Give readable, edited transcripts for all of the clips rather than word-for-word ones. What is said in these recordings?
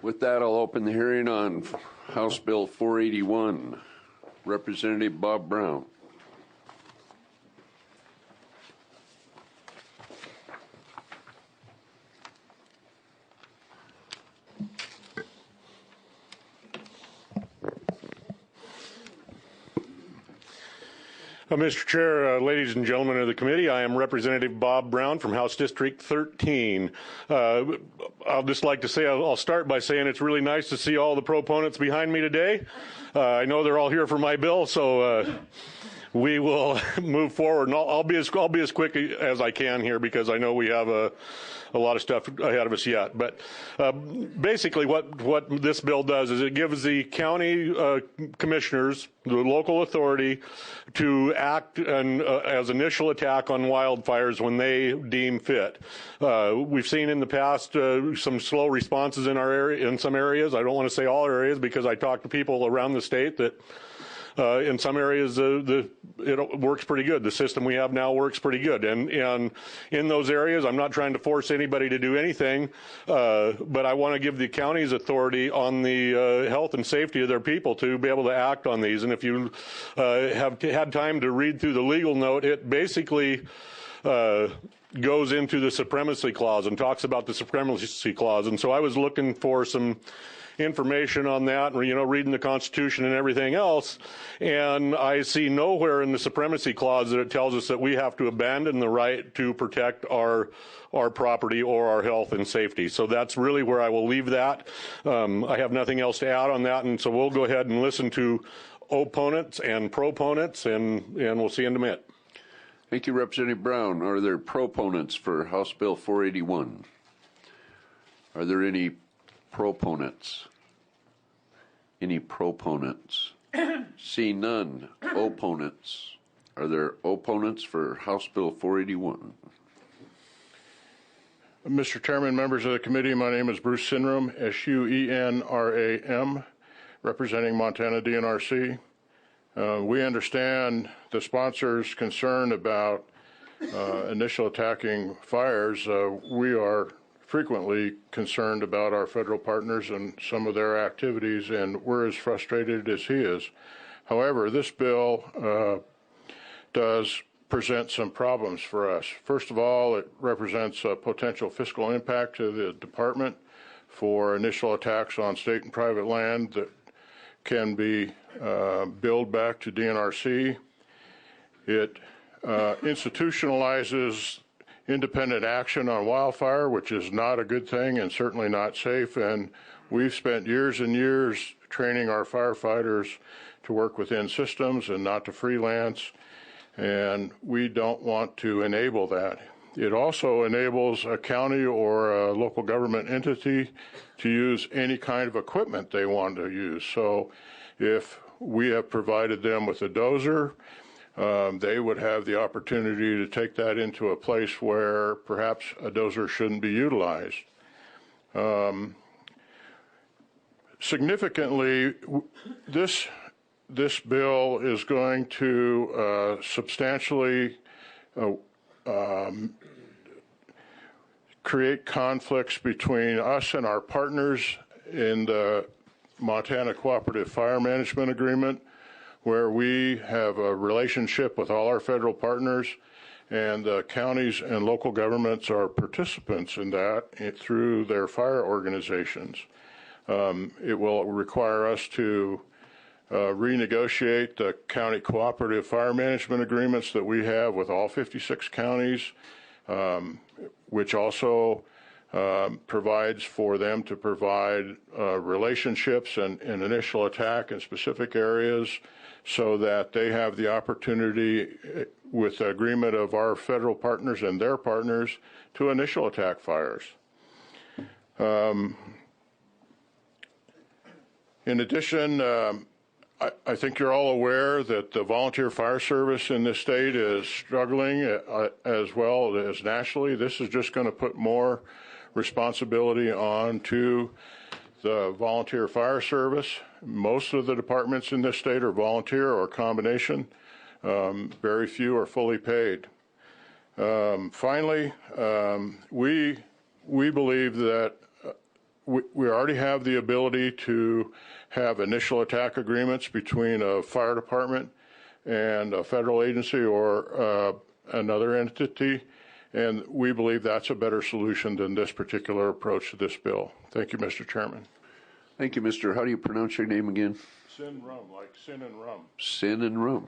With that, I'll open the hearing on House Bill 481. Representative Bob Brown. Mr. Chair, ladies and gentlemen of the committee, I am Representative Bob Brown from House District 13. I'll just like to say, I'll start by saying it's really nice to see all the proponents behind me today. I know they're all here for my bill, so we will move forward. And I'll be as quick as I can here because I know we have a lot of stuff ahead of us yet. But basically what this bill does is it gives the county commissioners, the local authority, to act as initial attack on wildfires when they deem fit. We've seen in the past some slow responses in our area, in some areas. I don't want to say all areas because I talk to people around the state that in some areas, it works pretty good. The system we have now works pretty good. And in those areas, I'm not trying to force anybody to do anything, but I want to give the counties authority on the health and safety of their people to be able to act on these. And if you have had time to read through the legal note, it basically goes into the supremacy clause and talks about the supremacy clause. And so I was looking for some information on that, and reading the Constitution and everything else, and I see nowhere in the supremacy clause that it tells us that we have to abandon the right to protect our property or our health and safety. So that's really where I will leave that. I have nothing else to add on that, and so we'll go ahead and listen to opponents and proponents, and we'll see in a minute. Thank you, Representative Brown. Are there proponents for House Bill 481? Are there any proponents? Any proponents? See none. Opponents? Are there opponents for House Bill 481? Mr. Chairman, members of the committee, my name is Bruce Sinram, S-U-E-N-R-A-M, representing Montana DNRC. We understand the sponsors' concern about initial attacking fires. We are frequently concerned about our federal partners and some of their activities, and we're as frustrated as he is. However, this bill does present some problems for us. First of all, it represents a potential fiscal impact to the department for initial attacks on state and private land that can be billed back to DNRC. It institutionalizes independent action on wildfire, which is not a good thing and certainly not safe. And we've spent years and years training our firefighters to work within systems and not to freelance. And we don't want to enable that. It also enables a county or a local government entity to use any kind of equipment they want to use. So if we have provided them with a dozer, they would have the opportunity to take that into a place where perhaps a dozer shouldn't be utilized. Significantly, this bill is going to substantially create conflicts between us and our partners in the Montana Cooperative Fire Management Agreement, where we have a relationship with all our federal partners, and the counties and local governments are participants in that through their fire organizations. It will require us to renegotiate the county cooperative fire management agreements that we have with all 56 counties, which also provides for them to provide relationships and initial attack in specific areas so that they have the opportunity, with the agreement of our federal partners and their partners, to initial attack fires. In addition, I think you're all aware that the volunteer fire service in this state is struggling as well as nationally. This is just going to put more responsibility on to the volunteer fire service. Most of the departments in this state are volunteer or a combination. Very few are fully paid. Finally, we believe that we already have the ability to have initial attack agreements between a fire department and a federal agency or another entity, and we believe that's a better solution than this particular approach to this bill. Thank you, Mr. Chairman. Thank you, Mr. How do you pronounce your name again? Sin rum, like sin and rum. Sin and rum.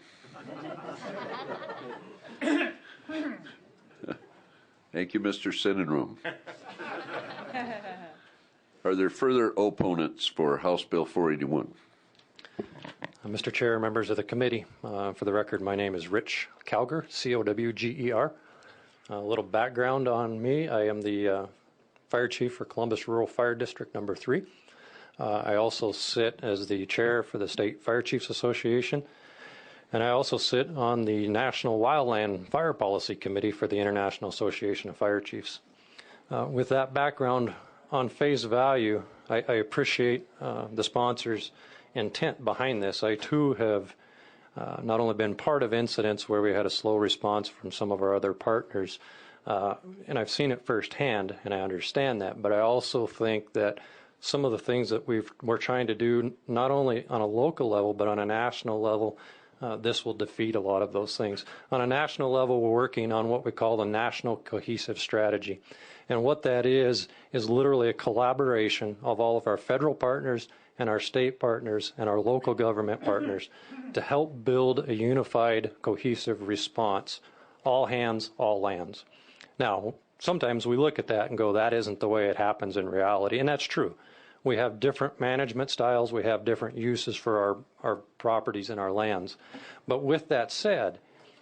Thank you, Mr. Sin and rum. Are there further opponents for House Bill 481? Mr. Chair, members of the committee, for the record, my name is Rich Cowger, C-O-W-G-E-R. A little background on me. I am the fire chief for Columbus Rural Fire District number 3. I also sit as the chair for the State Fire Chiefs Association, and I also sit on the National Wildland Fire Policy Committee for the International Association of Fire Chiefs. With that background, on face value, I appreciate the sponsors' intent behind this. I too have not only been part of incidents where we had a slow response from some of our other partners, and I've seen it firsthand, and I understand that, but I also think that some of the things that we're trying to do, not only on a local level, but on a national level, this will defeat a lot of those things. On a national level, we're working on what we call the National Cohesive Strategy. And what that is literally a collaboration of all of our federal partners and our state partners and our local government partners to help build a unified, cohesive response. All hands, all lands. Now, sometimes we look at that and go, that isn't the way it happens in reality, and that's true. We have different management styles, we have different uses for our properties and our lands. But with that said,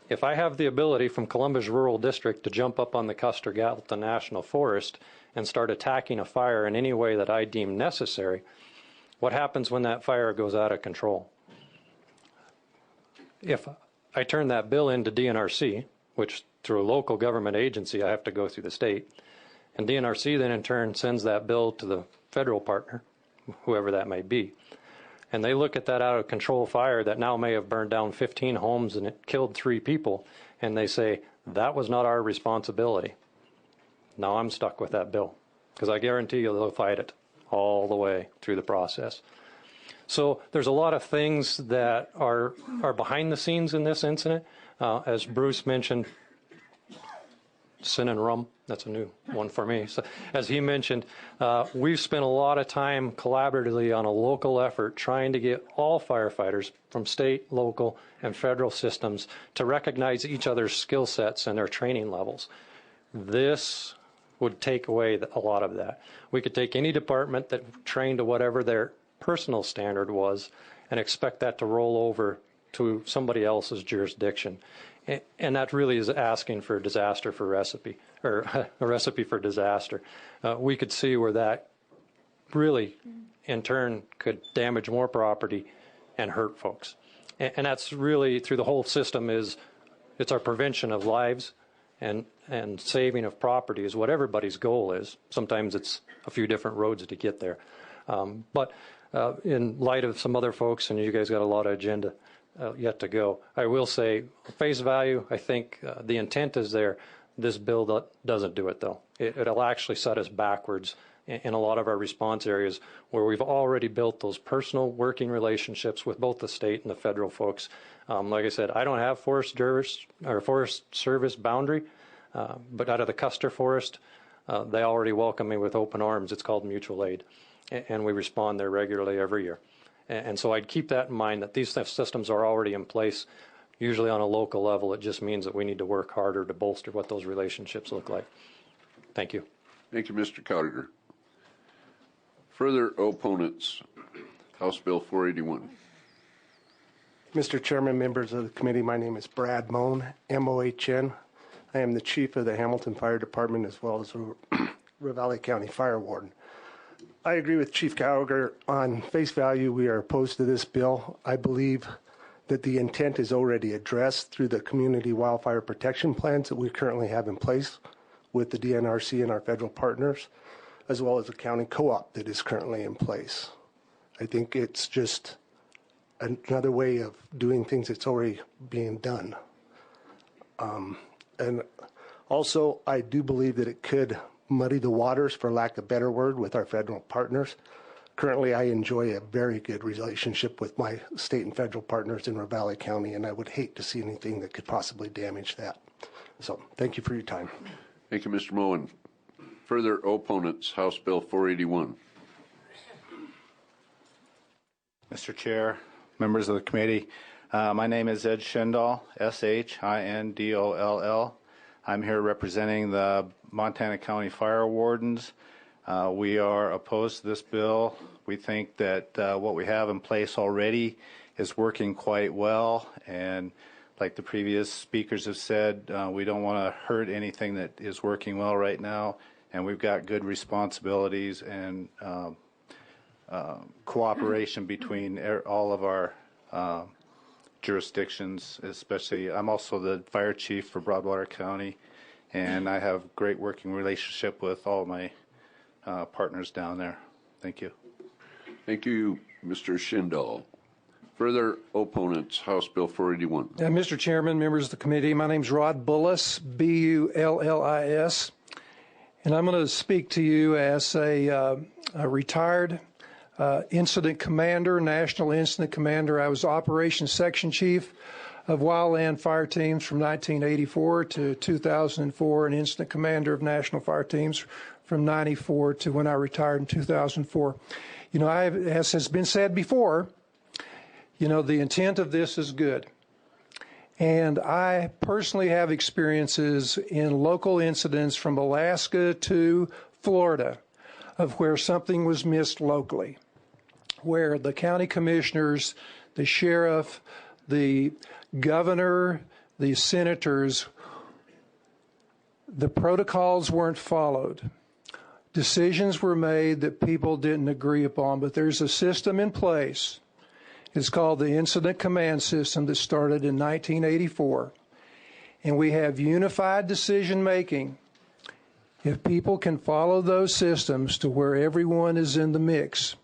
if I have the ability from Columbus Rural District to jump up on the Custer-Gallatin National Forest and start attacking a fire in any way that I deem necessary, what happens when that fire goes out of control? If I turn that bill into DNRC, which through a local government agency I have to go through the state, and DNRC then in turn sends that bill to the federal partner, whoever that may be, and they look at that out of control fire that now may have burned down 15 homes and it killed 3 people, and they say, that was not our responsibility. Now I'm stuck with that bill, because I guarantee you they'll fight it all the way through the process. So there's a lot of things that are behind the scenes in this incident. As Bruce mentioned, sin and rum, that's a new one for me. So, as he mentioned, we've spent a lot of time collaboratively on a local effort trying to get all firefighters from state, local, and federal systems to recognize each other's skill sets and their training levels. This would take away a lot of that. We could take any department that trained to whatever their personal standard was and expect that to roll over to somebody else's jurisdiction. And that really is asking for disaster for recipe, or a recipe for disaster. We could see where that really, in turn, could damage more property and hurt folks. And that's really, through the whole system, it's our prevention of lives and saving of property is what everybody's goal is. Sometimes it's a few different roads to get there. But in light of some other folks, and you guys got a lot of agenda yet to go, I will say, face value, I think the intent is there. This bill doesn't do it, though. It'll actually set us backwards in a lot of our response areas where we've already built those personal working relationships with both the state and the federal folks. Like I said, I don't have Forest Service boundary, but out of the Custer Forest, they already welcome me with open arms. It's called mutual aid, and we respond there regularly every year. And so I'd keep that in mind, that these systems are already in place. Usually on a local level, it just means that we need to work harder to bolster what those relationships look like. Thank you. Thank you, Mr. Cowger. Further opponents, House Bill 481. Mr. Chairman, members of the committee, my name is Brad Mohn, M-O-H-N. I am the chief of the Hamilton Fire Department as well as the Ravalli County Fire Warden. I agree with Chief Cowger. On face value, we are opposed to this bill. I believe that the intent is already addressed through the community wildfire protection plans that we currently have in place with the DNRC and our federal partners, as well as the county co-op that is currently in place. I think it's just another way of doing things that's already being done. And also, I do believe that it could muddy the waters, for lack of a better word, with our federal partners. Currently, I enjoy a very good relationship with my state and federal partners in Ravalli County, and I would hate to see anything that could possibly damage that. So thank you for your time. Thank you, Mr. Moen. Further opponents, House Bill 481. Mr. Chair, members of the committee, my name is Ed Schindoll, S-H-I-N-D-O-L-L. I'm here representing the Montana County Fire Wardens. We are opposed to this bill. We think that what we have in place already is working quite well, and like the previous speakers have said, we don't want to hurt anything that is working well right now, and we've got good responsibilities and cooperation between all of our jurisdictions, especially I'm also the fire chief for Broadwater County, and I have great working relationship with all my partners down there. Thank you. Thank you, Mr. Schindoll. Further opponents, House Bill 481. Mr. Chairman, members of the committee, my name is Rod Bullis, B-U-L-L-I-S, and I'm going to speak to you as a retired incident commander, national incident commander. I was operations section chief of wildland fire teams from 1984 to 2004, and incident commander of national fire teams from 94 to when I retired in 2004. You know, as has been said before, you know, the intent of this is good. And I personally have experiences in local incidents from Alaska to Florida of where something was missed locally, where the county commissioners, the sheriff, the governor, the senators, the protocols weren't followed. Decisions were made that people didn't agree upon, but there's a system in place. It's called the Incident Command System that started in 1984. And we have unified decision making. If people can follow those systems to where everyone is in the mix.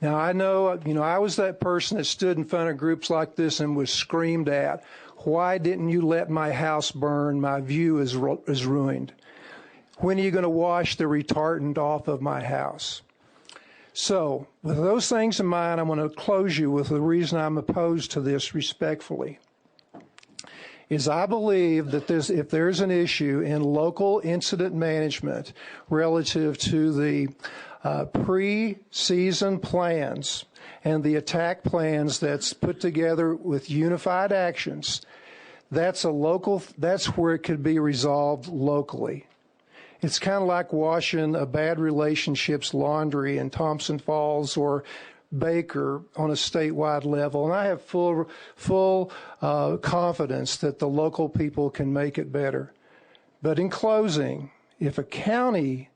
Now, I know, you know, I was that person that stood in front of groups like this and was screamed at, why didn't you let my house burn? My view is ruined. When are you going to wash the retardant off of my house? So, with those things in mind, I'm going to close you with the reason I'm opposed to this respectfully. Is I believe that if there's an issue in local incident management relative to the pre-season plans and the attack plans that's put together with unified actions, that's where it could be resolved locally. It's kind of like washing a bad relationship's laundry in Thompson Falls or Baker on a statewide level. And I have full confidence that the local people can make it better. But in closing, if a county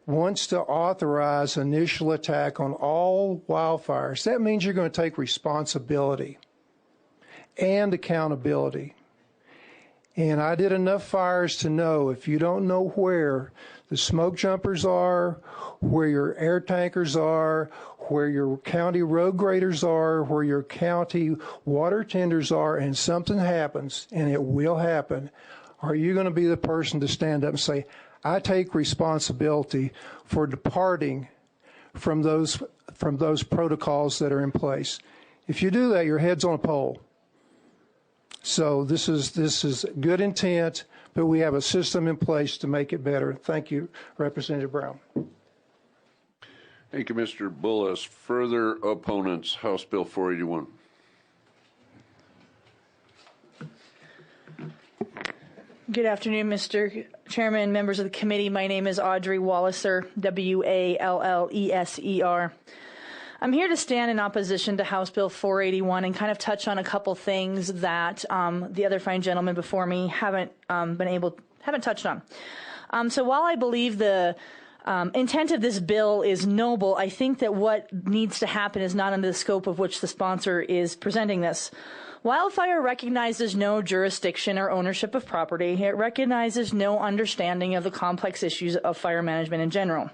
wants to authorize initial attack on all wildfires, that means you're going to take responsibility and accountability. And I did enough fires to know if you don't know where the smoke jumpers are, where your air tankers are, where your county road graders are, where your county water tenders are, and something happens, and it will happen, are you going to be the person to stand up and say, I take responsibility for departing from those protocols that are in place? If you do that, your head's on a pole. So this is good intent, but we have a system in place to make it better. Thank you, Representative Brown. Thank you, Mr. Bullis. Further opponents, House Bill 481. Good afternoon, Mr. Chairman, members of the committee. My name is Audrey Walliser, W-A-L-L-E-S-E-R. I'm here to stand in opposition to House Bill 481 and kind of touch on a couple things that the other fine gentlemen before me haven't touched on. So while I believe the intent of this bill is noble, I think that what needs to happen is not under the scope of which the sponsor is presenting this. Wildfire recognizes no jurisdiction or ownership of property. It recognizes no understanding of the complex issues of fire management in general.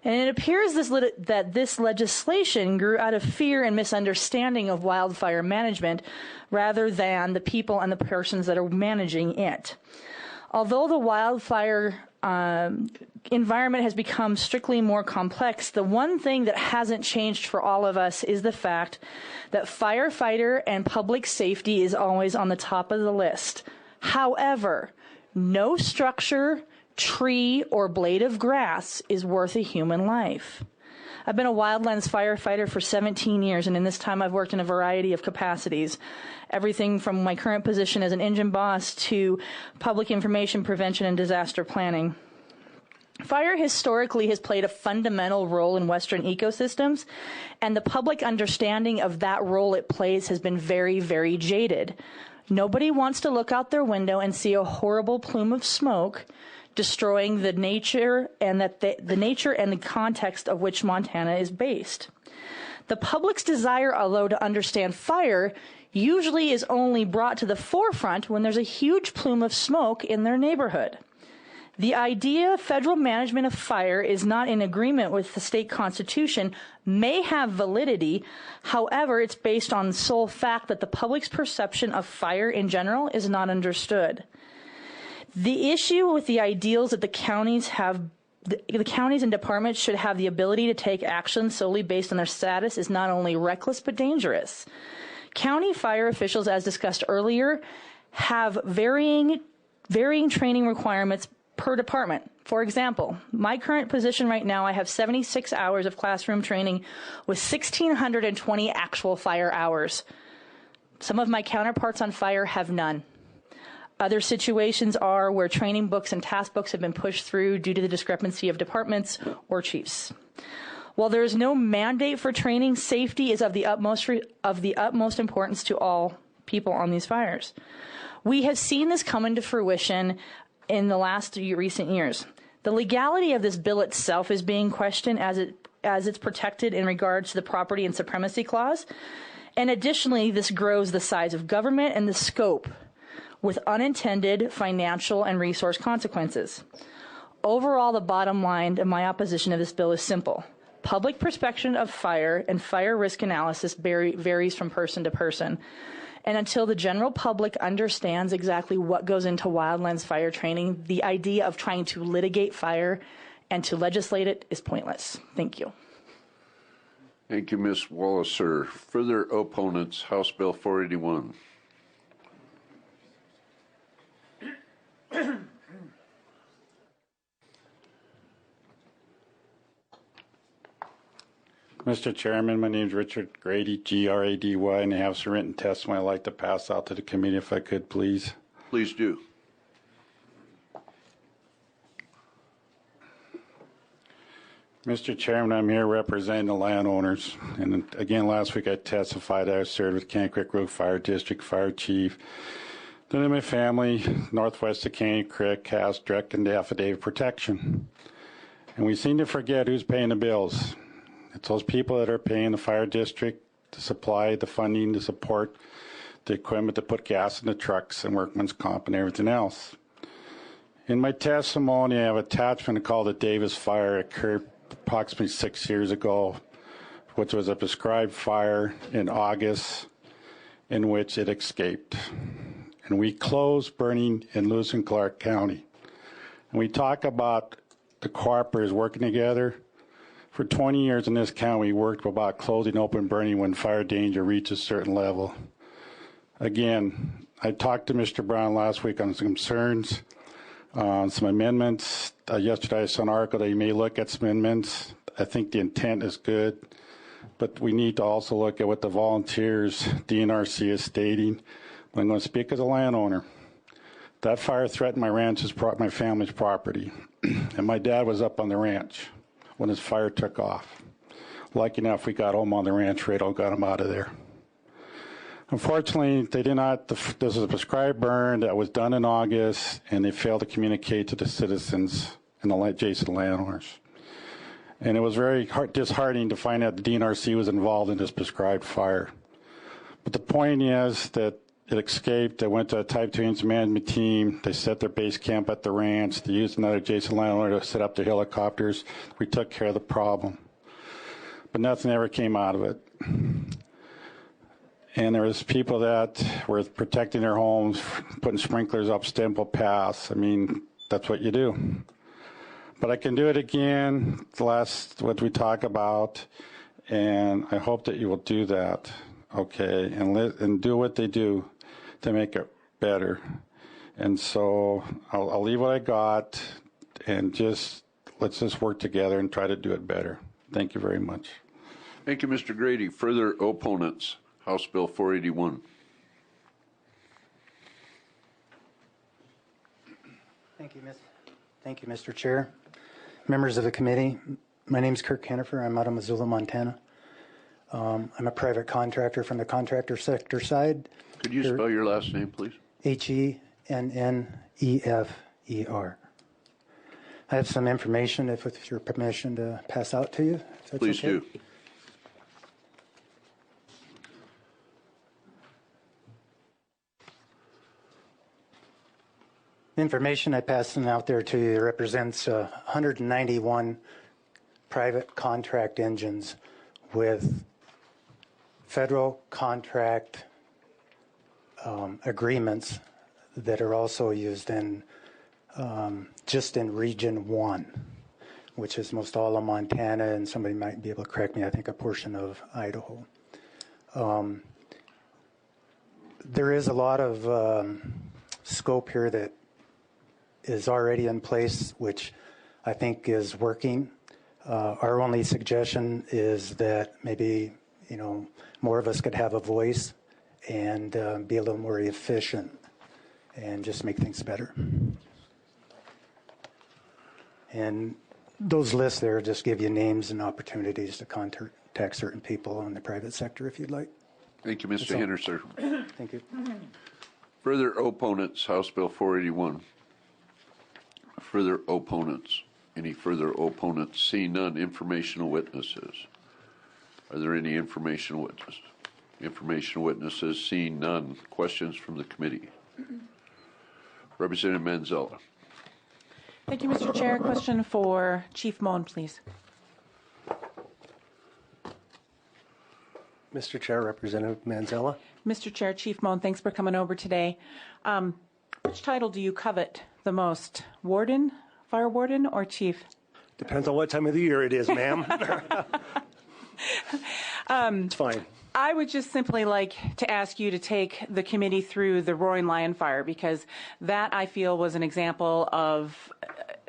And it appears that this legislation grew out of fear and misunderstanding of wildfire management rather than the people and the persons that are managing it. Although the wildfire environment has become strictly more complex, the one thing that hasn't changed for all of us is the fact that firefighter and public safety is always on the top of the list. However, no structure, tree, or blade of grass is worth a human life. I've been a wildlands firefighter for 17 years, and in this time I've worked in a variety of capacities. Everything from my current position as an engine boss to public information prevention and disaster planning. Fire historically has played a fundamental role in Western ecosystems, and the public understanding of that role it plays has been very, very jaded. Nobody wants to look out their window and see a horrible plume of smoke destroying the nature and the nature and the context of which Montana is based. The public's desire, although, to understand fire usually is only brought to the forefront when there's a huge plume of smoke in their neighborhood. The idea federal management of fire is not in agreement with the state constitution may have validity. However, it's based on the sole fact that the public's perception of fire in general is not understood. The issue with the ideals that the counties and departments should have the ability to take action solely based on their status is not only reckless but dangerous. County fire officials, as discussed earlier, have varying training requirements per department. For example, my current position right now, I have 76 hours of classroom training with 1,620 actual fire hours. Some of my counterparts on fire have none. Other situations are where training books and task books have been pushed through due to the discrepancy of departments or chiefs. While there is no mandate for training, safety is of the utmost importance to all people on these fires. We have seen this come into fruition in the last recent years. The legality of this bill itself is being questioned as it's protected in regards to the property and supremacy clause. And additionally, this grows the size of government and the scope with unintended financial and resource consequences. Overall, the bottom line of my opposition to this bill is simple. Public perception of fire and fire risk analysis varies from person to person. And until the general public understands exactly what goes into wildlands fire training, the idea of trying to litigate fire and to legislate it is pointless. Thank you. Thank you, Ms. Walliser. Further opponents, House Bill 481. Mr. Chairman, my name is Richard Grady, Grady, and I have some written testimony I'd like to pass out to the committee if I could, please. Please do. Mr. Chairman, I'm here representing the landowners. And again, last week I testified I served with Can Creek Road Fire District Fire Chief. Then in my family, northwest of Canyon Creek, has direct and affidavit protection. And we seem to forget who's paying the bills. It's those people that are paying the fire district to supply the funding to support the equipment to put gas in the trucks and workman's comp and everything else. In my testimony, I have an attachment called the Davis Fire. It occurred approximately 6 years ago, which was a prescribed fire in August in which it escaped. And we closed burning in Lewis and Clark County. And we talk about the cooperators working together. For 20 years in this county, we worked about closing open burning when fire danger reaches a certain level. Again, I talked to Mr. Brown last week on some concerns, some amendments. Yesterday I saw an article that you may look at some amendments. I think the intent is good, but we need to also look at what the volunteers, DNRC, is stating. I'm going to speak as a landowner. That fire threatened my ranch's, my family's property, and my dad was up on the ranch when his fire took off. Lucky enough, we got home on the ranch radar, got him out of there. Unfortunately, they did not, this was a prescribed burn that was done in August, and they failed to communicate to the citizens and the adjacent landowners. And it was very disheartening to find out the DNRC was involved in this prescribed fire. But the point is that it escaped. They went to a Type 2 incident management team. They set their base camp at the ranch. They used another adjacent landowner to set up their helicopters. We took care of the problem. But nothing ever came out of it. and there was people that were protecting their homes, putting sprinklers up Stemple Pass. I mean, that's what you do. But I can do it again, the last, what we talk about, and I hope that you will do that, okay, and do what they do to make it better. And so I'll leave what I got, and let's just work together and try to do it better. Thank you very much. Thank you, Mr. Grady. Further opponents, House Bill 481. Thank you, Mr. Chair. Members of the committee, my name is Kirk Hennifer. I'm out of Missoula, Montana. I'm a private contractor from the contractor sector side. Could you spell your last name, please? Hennefer. I have some information, with your permission, to pass out to you. If that's Please okay. do. The information I passed out there to you represents 191 private contract engines with federal contract agreements that are also used in just in Region 1, which is most all of Montana, and somebody might be able to correct me, I think a portion of Idaho. There is a lot of scope here that is already in place, which I think is working. Our only suggestion is that maybe, more of us could have a voice and be a little more efficient and just make things better. And those lists there just give you names and opportunities to contact certain people in the private sector if you'd like. Thank you, Mr. Henderson. Thank you. Further opponents, House Bill 481. Further opponents. Any further opponents? Seeing none. Informational witnesses. Are there any informational witnesses? Informational witnesses. Seeing none. Questions from the committee. Representative Manzella. Thank you, Mr. Chair. Question for Chief Moen, please. Mr. Chair, Representative Manzella. Mr. Chair, Chief Moen, thanks for coming over today. Which title do you covet the most? Warden, Fire Warden, or Chief? Depends on what time of the year it is, ma'am. It's fine. I would just simply like to ask you to take the committee through the Roaring Lion Fire, because that, I feel, was an example of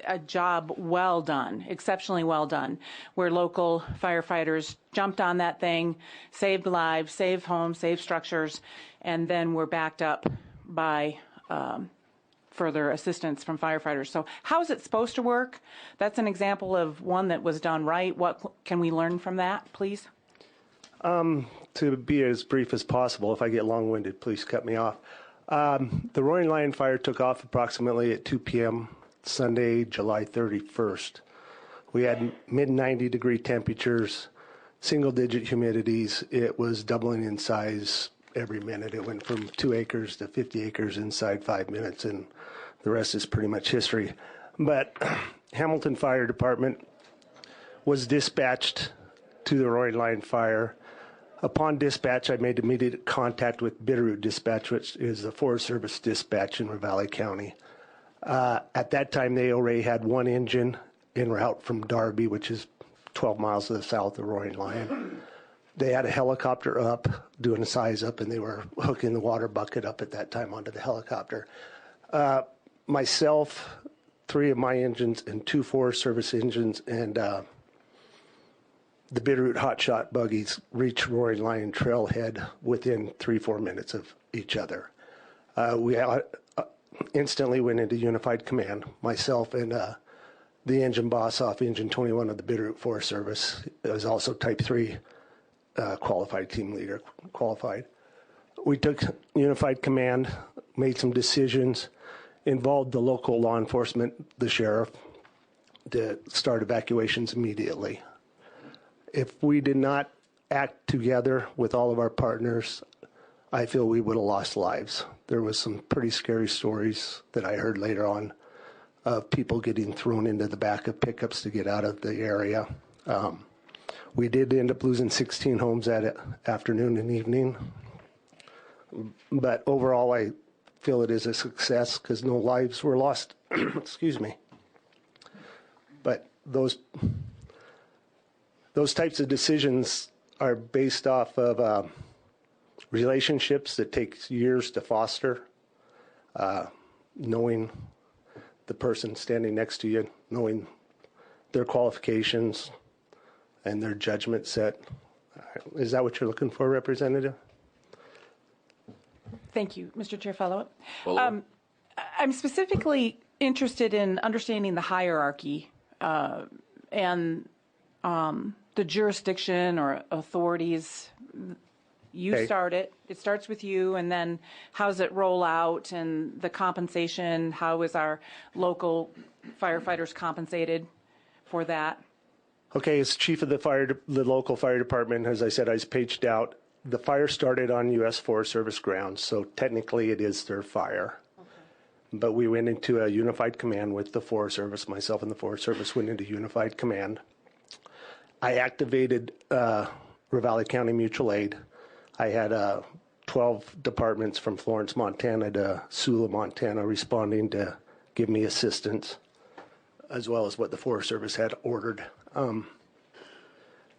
a job well done, exceptionally well done, where local firefighters jumped on that thing, saved lives, saved homes, saved structures, and then were backed up by further assistance from firefighters. So how is it supposed to work? That's an example of one that was done right. What can we learn from that, please? To be as brief as possible, if I get long-winded, please cut me off. The Roaring Lion Fire took off approximately at 2 p.m. Sunday, July 31st. We had mid-90-degree temperatures, single-digit humidities. It was doubling in size every minute. It went from 2 acres to 50 acres inside 5 minutes, and the rest is pretty much history. But Hamilton Fire Department was dispatched to the Roaring Lion Fire. Upon dispatch, I made immediate contact with Bitterroot Dispatch, which is the Forest Service dispatch in Ravalli County. At that time, they already had one engine en route from Darby, which is 12 miles to the south of Roaring Lion. They had a helicopter up, doing a size up, and they were hooking the water bucket up at that time onto the helicopter. Myself, 3 of my engines, and 2 Forest Service engines, and the Bitterroot hotshot buggies reached Roaring Lion trailhead within 3-4 minutes of each other. We instantly went into unified command, myself and the engine boss off engine 21 of the Bitterroot Forest Service. It was also type 3 qualified team leader, qualified. We took unified command, made some decisions, involved the local law enforcement, the sheriff, to start evacuations immediately. If we did not act together with all of our partners, I feel we would have lost lives. There was some pretty scary stories that I heard later on of people getting thrown into the back of pickups to get out of the area. We did end up losing 16 homes that afternoon and evening. But overall, I feel it is a success because no lives were lost. Excuse me. But those types of decisions are based off of relationships that takes years to foster, knowing the person standing next to you, knowing their qualifications and their judgment set. Is that what you're looking for, Representative? Thank you, Mr. Chair. Follow-up. I'm specifically interested in understanding the hierarchy and the jurisdiction or authorities. You start it. It starts with you, and then how does it roll out, and the compensation? How is our local firefighters compensated for that? Okay, as chief of the local fire department, as I said, I was paged out. The fire started on U.S. Forest Service grounds, so technically it is their fire. Okay. But we went into a unified command with the Forest Service. Myself and the Forest Service went into unified command. I activated Ravalli County Mutual Aid. I had 12 departments from Florence, Montana to Sula, Montana responding to give me assistance, as well as what the Forest Service had ordered.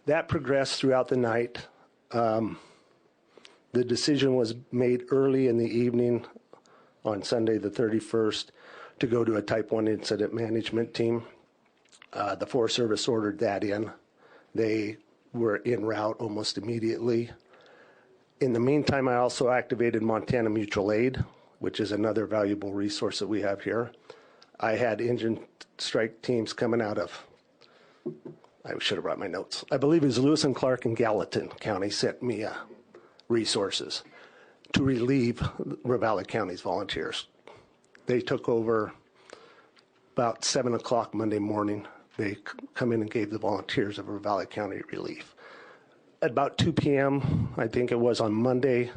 That progressed throughout the night. The decision was made early in the evening on Sunday the 31st to go to a Type 1 incident management team. The Forest Service ordered that in. They were en route almost immediately. In the meantime, I also activated Montana Mutual Aid, which is another valuable resource that we have here. I had engine strike teams coming out of, I should have brought my notes. I believe it was Lewis and Clark and Gallatin County sent me resources to relieve Ravalli County's volunteers. They took over about 7 o'clock Monday morning. They come in and gave the volunteers of Ravalli County relief. At about 2 p.m., I think it was on Monday,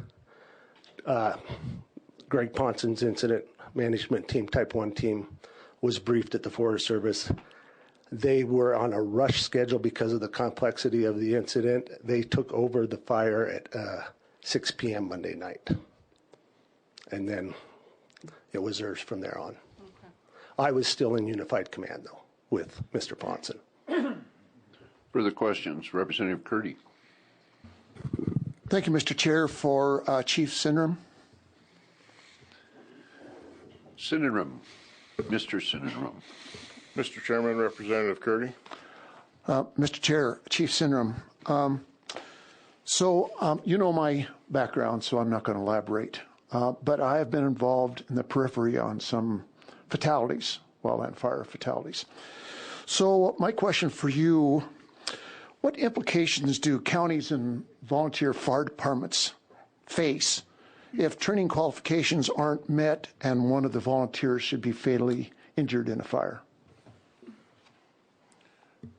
Greg Ponson's incident management team, Type 1 team, was briefed at the Forest Service. They were on a rush schedule because of the complexity of the incident. They took over the fire at 6 p.m. Monday night. And then it was theirs from there on. Okay. I was still in unified command, though, with Mr. Ponson. Further questions? Representative Curdy. Thank you, Mr. Chair. For Chief Sinram. Sinram. Mr. Sinram. Mr. Chairman, Representative Curdy. Mr. Chair, Chief Sinram. You know my background, so I'm not going to elaborate. But I have been involved in the periphery on some fatalities, wildland fire fatalities. So my question for you, what implications do counties and volunteer fire departments face if training qualifications aren't met and one of the volunteers should be fatally injured in a fire?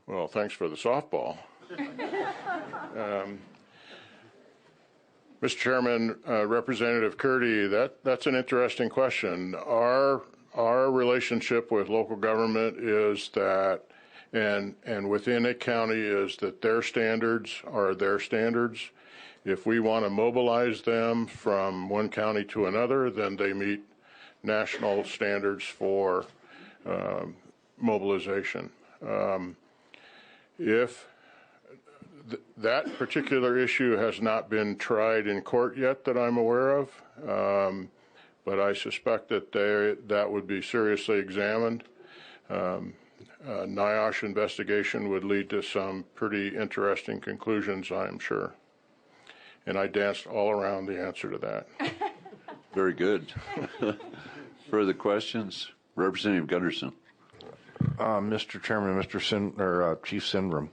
Well, thanks for the softball. Mr. Chairman, Representative Curdy, that's an interesting question. Our relationship with local government is that, and within a county, is that their standards are their standards. If we want to mobilize them from one county to another, then they meet national standards for mobilization. If that particular issue has not been tried in court yet that I'm aware of, but I suspect that that would be seriously examined. NIOSH investigation would lead to some pretty interesting conclusions, I'm sure. And I danced all around the answer to that. Very good. Further questions? Representative Gunderson. Mr. Chairman, Chief Sinram,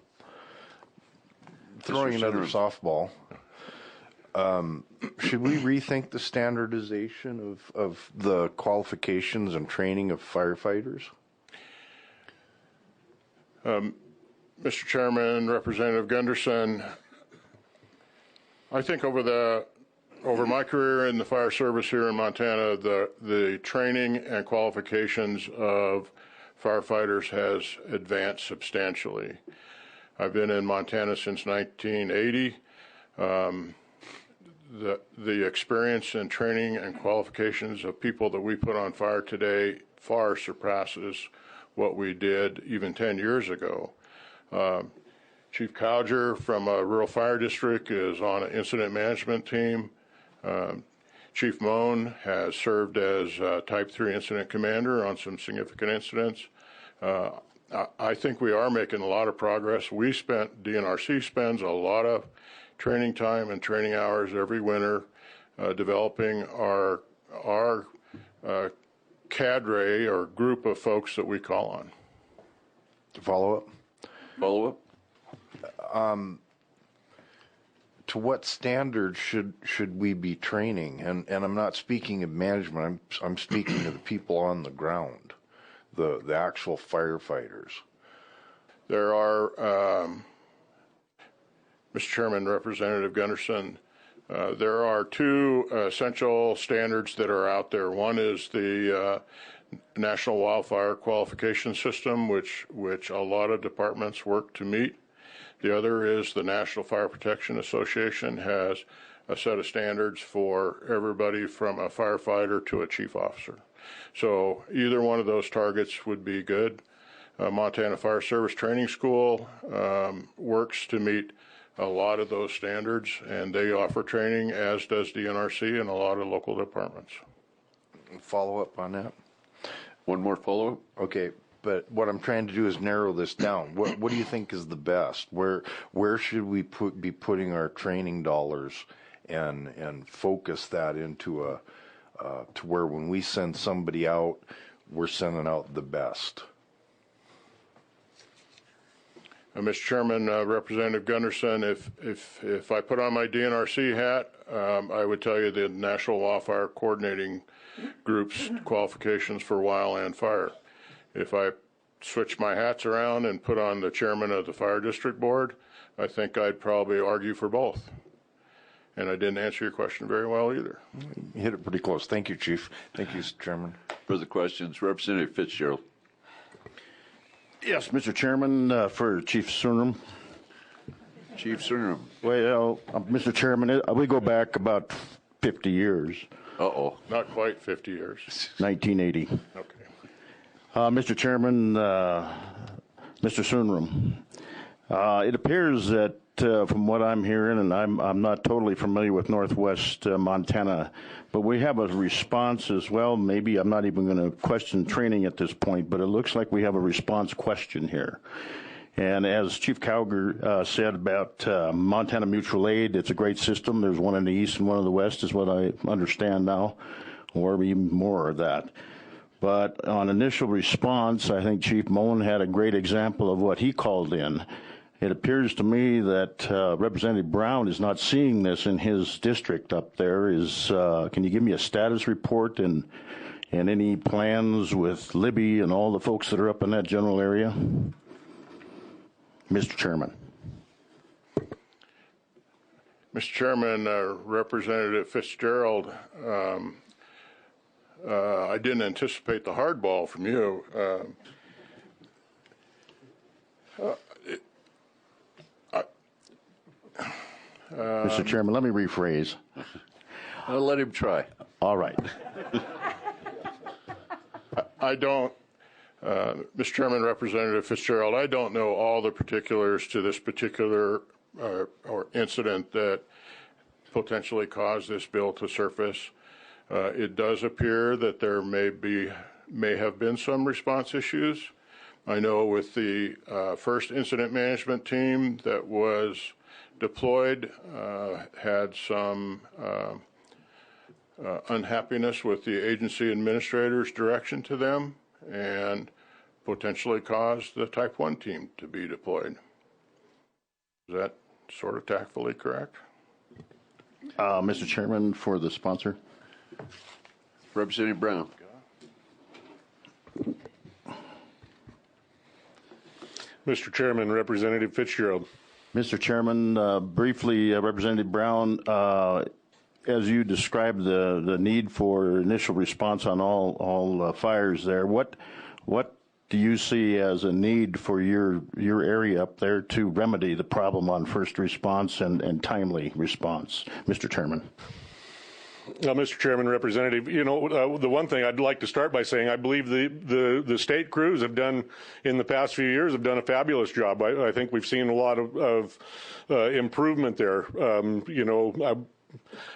throwing another softball, should we rethink the standardization of the qualifications and training of firefighters? Mr. Chairman, Representative Gunderson, I think over my career in the fire service here in Montana, the training and qualifications of firefighters has advanced substantially. I've been in Montana since 1980. the experience and training and qualifications of people that we put on fire today far surpasses what we did even 10 years ago. Chief Cowger from a rural fire district is on an incident management team. Chief Moan has served as Type 3 incident commander on some significant incidents. I think we are making a lot of progress. DNRC spends a lot of training time and training hours every winter developing our cadre or group of folks that we call on. Follow up? To what standards should we be training? And I'm not speaking of management. I'm speaking of the people on the ground, the actual firefighters. There are, Mr. Chairman, Representative Gunderson, there are two essential standards that are out there. One is the National Wildfire Qualification System, which a lot of departments work to meet. The other is the National Fire Protection Association has a set of standards for everybody from a firefighter to a chief officer. So either one of those targets would be good. Montana Fire Service Training School works to meet a lot of those standards, and they offer training, as does DNRC and a lot of local departments. Follow up on that? One more follow-up? Okay, but what I'm trying to do is narrow this down. What do you think is the best? Where should we be putting our training dollars and focus that into to where when we send somebody out, we're sending out the best? Mr. Chairman, Representative Gunderson, if I put on my DNRC hat, I would tell you the National Wildfire Coordinating Group's qualifications for wildland fire. If I switch my hats around and put on the chairman of the Fire District Board, I think I'd probably argue for both. And I didn't answer your question very well either. You hit it pretty close. Thank you, Chief. Thank you, Mr. Chairman. Further questions? Representative Fitzgerald. Yes, Mr. Chairman, for Chief Surnam. Chief Surnam. Well, Mr. Chairman, we go back about 50 years. Uh-oh. Not quite 50 years. 1980. Okay. Mr. Chairman, Mr. Surnam, it appears that from what I'm hearing, and I'm not totally familiar with Northwest Montana, but we have a response as well. Maybe I'm not even going to question training at this point, but it looks like we have a response question here. And as Chief Cowger said about Montana Mutual Aid, it's a great system. There's one in the east and one in the west is what I understand now, or even more of that. But on initial response, I think Chief Moen had a great example of what he called in. It appears to me that Representative Brown is not seeing this in his district up there. Can you give me a status report and any plans with Libby and all the folks that are up in that general area? Mr. Chairman. Mr. Chairman, Representative Fitzgerald, I didn't anticipate the hardball from you. Mr. Chairman, let me rephrase. I'll let him try. All right. I don't, Mr. Chairman, Representative Fitzgerald, I don't know all the particulars to this particular or incident that potentially caused this bill to surface. It does appear that there may have been some response issues. I know with the first incident management team that was deployed had some unhappiness with the agency administrator's direction to them and potentially caused the Type 1 team to be deployed. Is that sort of tactfully correct? Mr. Chairman, for the sponsor. Representative Brown. Mr. Chairman, Representative Fitzgerald. Mr. Chairman, briefly, Representative Brown, as you described the need for initial response on all fires there, what do you see as a need for your area up there to remedy the problem on first response and timely response, Mr. Chairman? Mr. Chairman, Representative, the one thing I'd like to start by saying, I believe the state crews have done, in the past few years, have done a fabulous job. I think we've seen a lot of improvement there.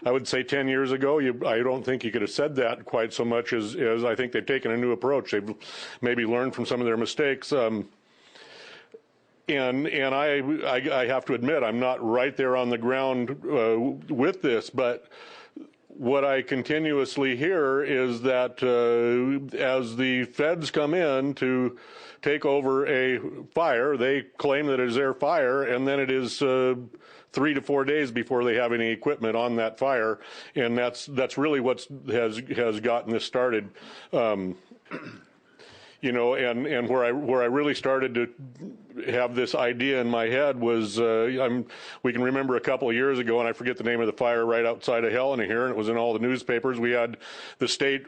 I would say 10 years ago, I don't think you could have said that quite so much as I think they've taken a new approach. They've maybe learned from some of their mistakes. And I have to admit, I'm not right there on the ground with this, but what I continuously hear is that as the feds come in to take over a fire, they claim that it is their fire, and then it is 3 to 4 days before they have any equipment on that fire, and that's really what has gotten this started. And where I really started to have this idea in my head was we can remember a couple of years ago, and I forget the name of the fire right outside of Helena here, and it was in all the newspapers. We had the state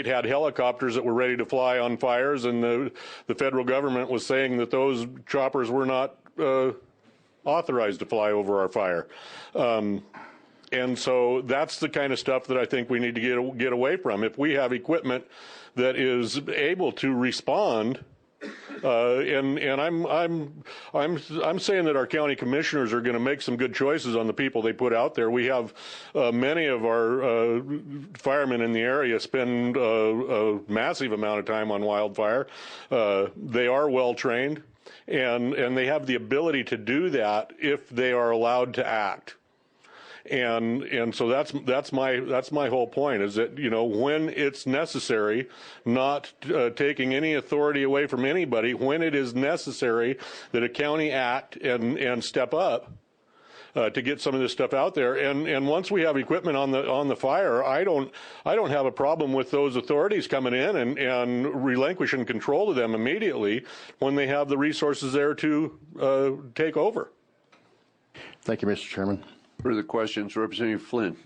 had helicopters that were ready to fly on fires, and the federal government was saying that those choppers were not authorized to fly over our fire. And so that's the kind of stuff that I think we need to get away from. If we have equipment that is able to respond, and I'm saying that our county commissioners are going to make some good choices on the people they put out there. We have many of our firemen in the area spend a massive amount of time on wildfire. They are well trained, and they have the ability to do that if they are allowed to act. And so that's my whole point, is that, when it's necessary, not taking any authority away from anybody, when it is necessary that a county act and step up to get some of this stuff out there. And once we have equipment on the fire, I don't have a problem with those authorities coming in and relinquishing control of them immediately when they have the resources there to take over. Thank you, Mr. Chairman. Further questions, Representative Flynn.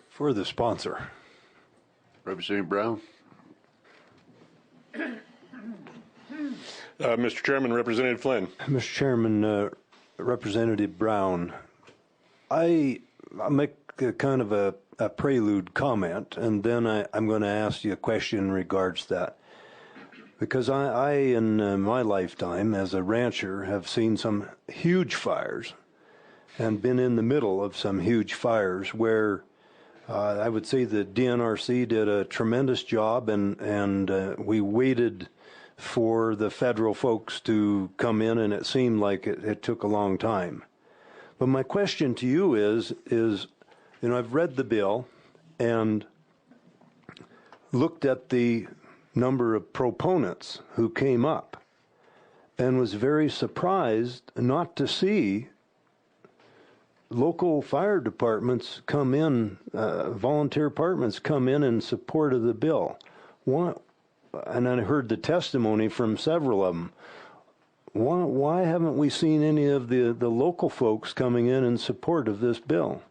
For the sponsor. Representative Brown. Mr. Chairman, Representative Flynn. Mr. Chairman, Representative Brown, I'll make a kind of a prelude comment, and then I'm going to ask you a question in regards to that. Because I in my lifetime as a rancher, have seen some huge fires and been in the middle of some huge fires where I would say the DNRC did a tremendous job, and we waited for the federal folks to come in, and it seemed like it took a long time. But my question to you is I've read the bill and looked at the number of proponents who came up and was very surprised not to see local fire departments come in, volunteer departments come in support of the bill. And I heard the testimony from several of them. Why haven't we seen any of the local folks coming in support of this bill?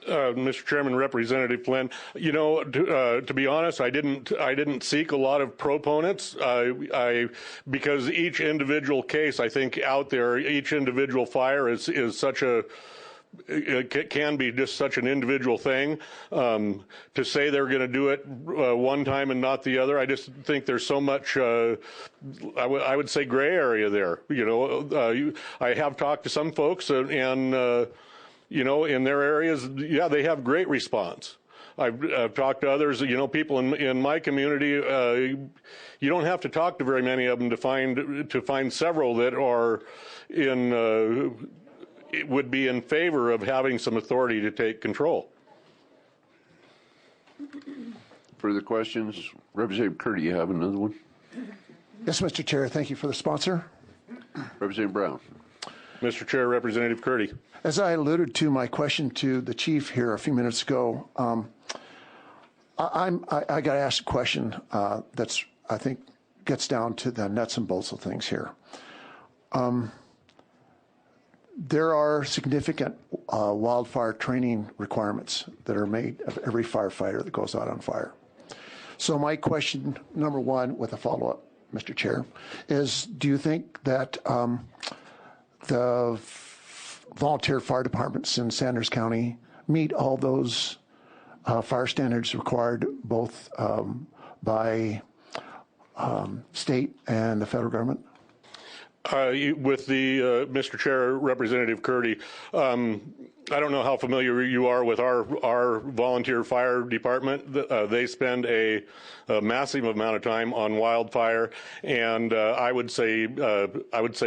Mr. Chairman, Representative Flynn, to be honest, I didn't seek a lot of proponents. Because each individual case, I think out there, each individual fire is such it can be just such an individual thing. To say they're going to do it one time and not the other, I just think there's so much, I would say, gray area there. I have talked to some folks and in their areas, yeah, they have great response. I've talked to others, people in my community. You don't have to talk to very many of them to find several that are would be in favor of having some authority to take control. Further questions, Representative Curdy, you have another one? Yes, Mr. Chair. Thank you for the sponsor. Representative Brown. Mr. Chair, Representative Curdy. As I alluded to my question to the chief here a few minutes ago, I got to ask a question that's, I think, gets down to the nuts and bolts of things here. there are significant wildfire training requirements that are made of every firefighter that goes out on fire. So my question, number one, with a follow-up, Mr. Chair, is do you think that the volunteer fire departments in Sanders County meet all those fire standards required both by state and the federal government? With the Mr. Chair, Representative Curdy, I don't know how familiar you are with our volunteer fire department. They spend a massive amount of time on wildfire, and I would say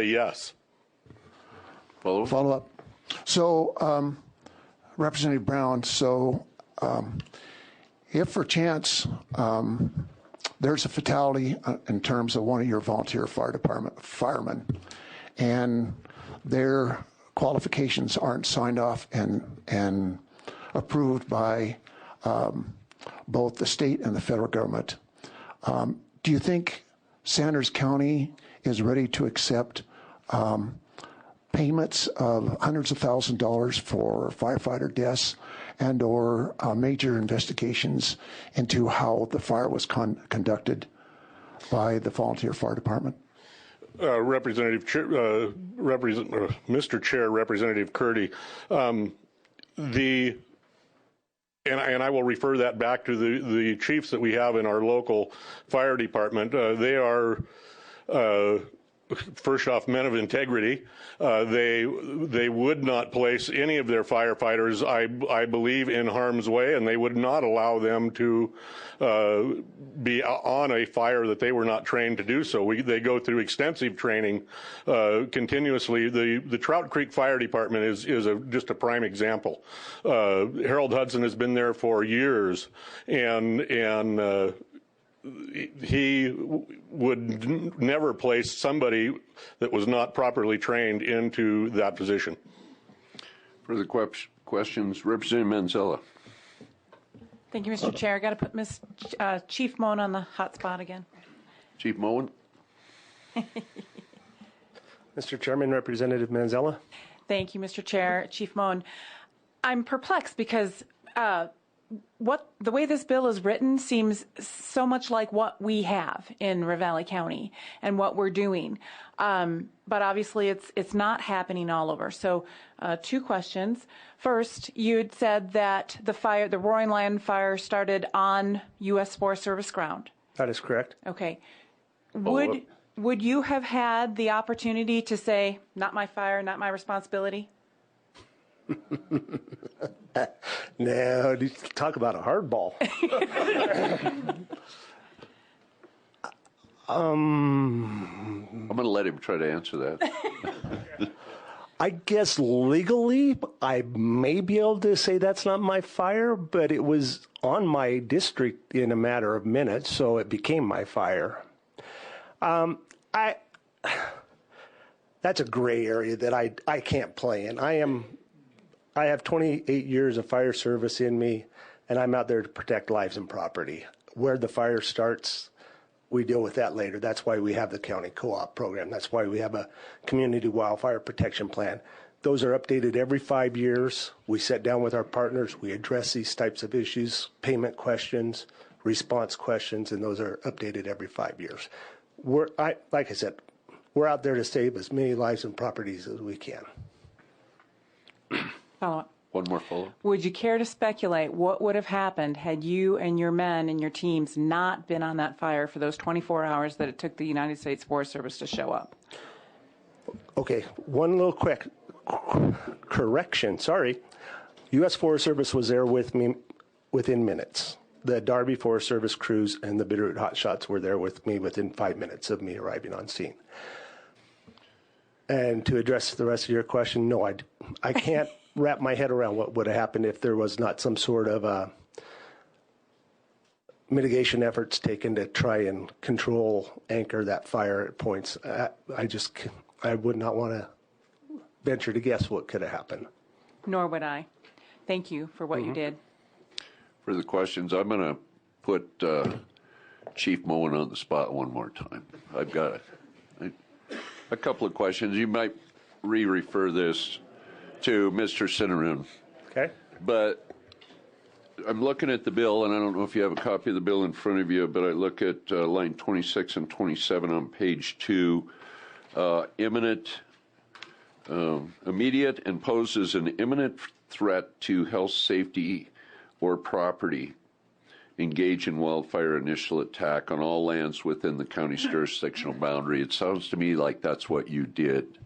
yes. Follow up. So, Representative Brown, so if for chance there's a fatality in terms of one of your volunteer fire department firemen, and their qualifications aren't signed off and approved by both the state and the federal government, do you think Sanders County is ready to accept payments of hundreds of thousands of dollars for firefighter deaths and or major investigations into how the fire was conducted by the volunteer fire department? Mr. Chair, Representative Curdy, and I will refer that back to the chiefs that we have in our local fire department. They are first off, men of integrity. They would not place any of their firefighters, I believe, in harm's way, and they would not allow them to be on a fire that they were not trained to do so. They go through extensive training continuously. The Trout Creek Fire Department is just a prime example. Harold Hudson has been there for years, and he would never place somebody that was not properly trained into that position. Further questions? Representative Manzella. Thank you, Mr. Chair. I got to put Chief Moen on the hot spot again. Chief Moen. Mr. Chairman, Representative Manzella. Thank you, Mr. Chair. Chief Moen. I'm perplexed because the way this bill is written seems so much like what we have in Ravalli County and what we're doing. But obviously it's not happening all over. So two questions. First, you'd said that the Roaring Lion fire started on U.S. Forest Service ground. That is correct. Okay. Would you have had the opportunity to say, not my fire, not my responsibility? No, talk about a hardball. I'm going to let him try to answer that. I guess legally, I may be able to say that's not my fire, but it was on my district in a matter of minutes, so it became my fire. That's a gray area that I can't play in. I have 28 years of fire service in me, and I'm out there to protect lives and property. Where the fire starts, we deal with that later. That's why we have the county co-op program. That's why we have a community wildfire protection plan. Those are updated every 5 years. We sit down with our partners. We address these types of issues, payment questions, response questions, and those are updated every 5 years. Like I said, we're out there to save as many lives and properties as we can. Follow-up. One more follow-up. Would you care to speculate what would have happened had you and your men and your teams not been on that fire for those 24 hours that it took the United States Forest Service to show up? Okay, one little quick correction. Sorry. U.S. Forest Service was there with me within minutes. The Darby Forest Service crews and the Bitterroot Hotshots were there with me within 5 minutes of me arriving on scene. And to address the rest of your question, no, I can't wrap my head around what would have happened if there was not some sort of mitigation efforts taken to try and anchor that fire at points. I would not want to venture to guess what could have happened. Nor would I. Thank you for what you did. For the questions, I'm going to put Chief Moen on the spot one more time. I've got a couple of questions. You might re-refer this to Mr. Cinnarone. Okay. But I'm looking at the bill, and I don't know if you have a copy of the bill in front of you, but I look at line 26 and 27 on page 2. Immediate and poses an imminent threat to health, safety, or property. Engage in wildfire initial attack on all lands within the county's jurisdictional boundary. It sounds to me like that's what you did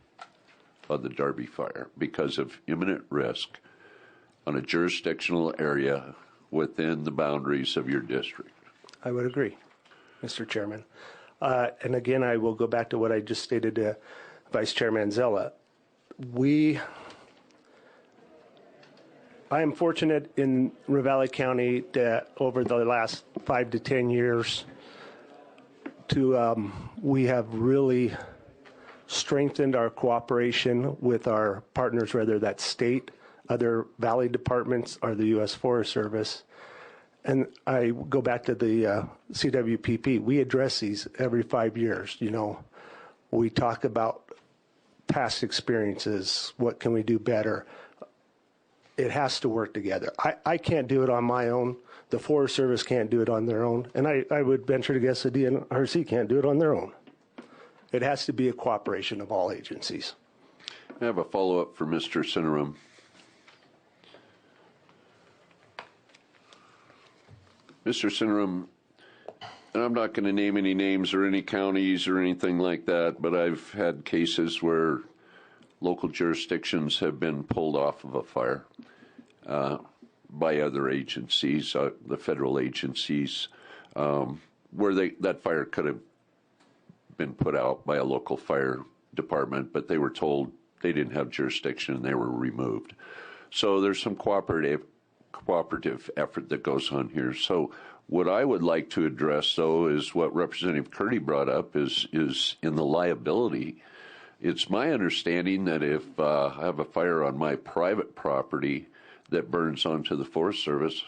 on the Darby fire because of imminent risk on a jurisdictional area within the boundaries of your district. I would agree, Mr. Chairman. And again, I will go back to what I just stated to Vice Chair Manzella. I am fortunate in Ravalli County that over the last 5 to 10 years we have really strengthened our cooperation with our partners, whether that's state, other valley departments, or the U.S. Forest Service. And I go back to the CWPP. We address these every 5 years. You know, we talk about past experiences. What can we do better? It has to work together. I can't do it on my own. The Forest Service can't do it on their own. And I would venture to guess the DNRC can't do it on their own. It has to be a cooperation of all agencies. I have a follow-up for Mr. Cinnarone. Mr. Cinnarone, and I'm not going to name any names or any counties or anything like that, but I've had cases where local jurisdictions have been pulled off of a fire by other agencies, the federal agencies, where that fire could have been put out by a local fire department, but they were told they didn't have jurisdiction and they were removed. So there's some cooperative effort that goes on here. So what I would like to address, though, is what Representative Curdy brought up is in the liability. It's my understanding that if I have a fire on my private property that burns onto the Forest Service,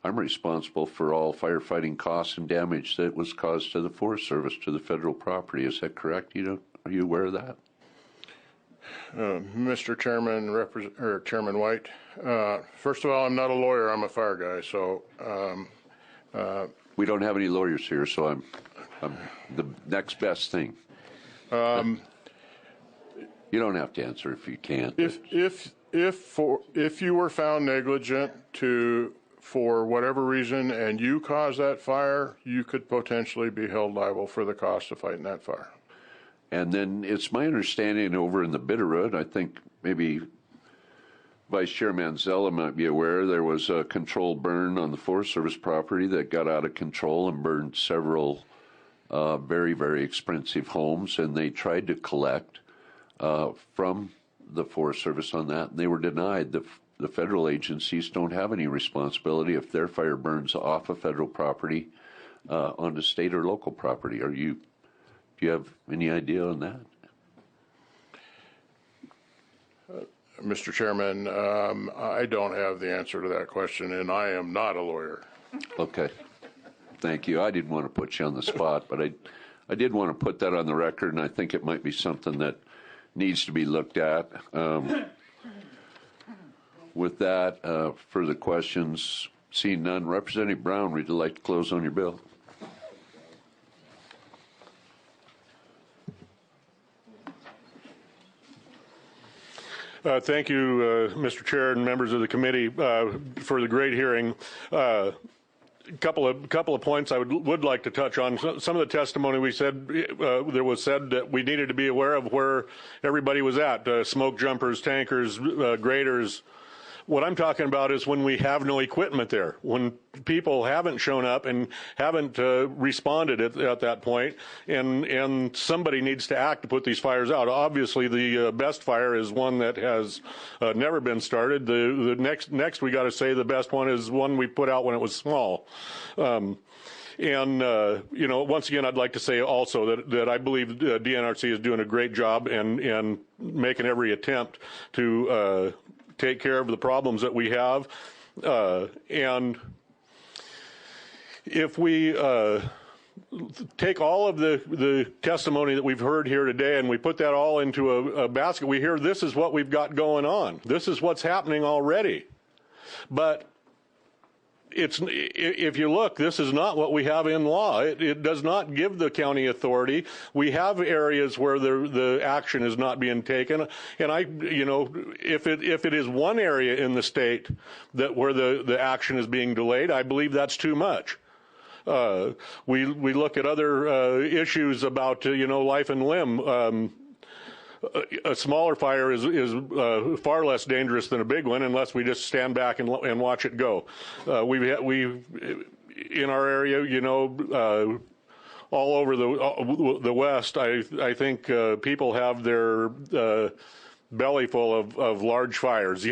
I'm responsible for all firefighting costs and damage that was caused to the Forest Service to the federal property. Is that correct? Are you aware of that? Mr. Chairman, Chairman White, first of all, I'm not a lawyer. I'm a fire guy. So we don't have any lawyers here, so I'm the next best thing. You don't have to answer if you can't. If you were found negligent for whatever reason and you caused that fire, you could potentially be held liable for the cost of fighting that fire. And then it's my understanding over in the Bitterroot, I think maybe Vice Chair Manzella might be aware, there was a controlled burn on the Forest Service property that got out of control and burned several very, very expensive homes, and they tried to collect from the Forest Service on that, and they were denied. The federal agencies don't have any responsibility if their fire burns off of federal property onto state or local property. Do you have any idea on that? Mr. Chairman, I don't have the answer to that question, and I am not a lawyer. Okay. Thank you. I didn't want to put you on the spot, but I did want to put that on the record, and I think it might be something that needs to be looked at. With that, further questions? Seeing none, Representative Brown, would you like to close on your bill? Thank you, Mr. Chair and members of the committee, for the great hearing. A couple of points I would like to touch on. Some of the testimony we said there was said that we needed to be aware of where everybody was at: smoke jumpers, tankers, graders. What I'm talking about is when we have no equipment there, when people haven't shown up and haven't responded at that point, and somebody needs to act to put these fires out. Obviously, the best fire is one that has never been started. The next we got to say the best one is one we put out when it was small. And, once again, I'd like to say also that I believe DNRC is doing a great job and making every attempt to take care of the problems that we have. And if we take all of the testimony that we've heard here today and we put that all into a basket, we hear this is what we've got going on. This is what's happening already. But if you look, this is not what we have in law. It does not give the county authority. We have areas where the action is not being taken, and if it is one area in the state where the action is being delayed, I believe that's too much. We look at other issues about life and limb. A smaller fire is far less dangerous than a big one, unless we just stand back and watch it go. We've in our area, all over the West, I think people have their belly full of large fires,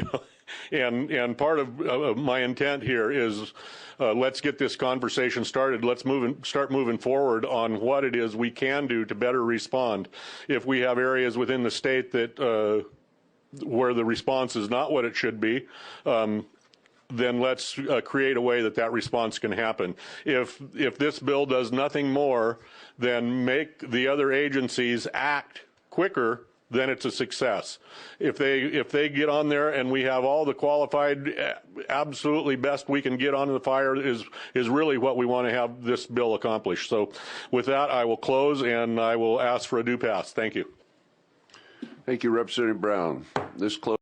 and part of my intent here is let's get this conversation started. Let's start moving forward on what it is we can do to better respond. If we have areas within the state that where the response is not what it should be, then let's create a way that response can happen. If this bill does nothing more than make the other agencies act quicker, then it's a success. If they get on there and we have all the qualified, absolutely best we can get on the fire is really what we want to have this bill accomplish. So with that, I will close and I will ask for a do pass. Thank you. Thank you, Representative Brown. This closes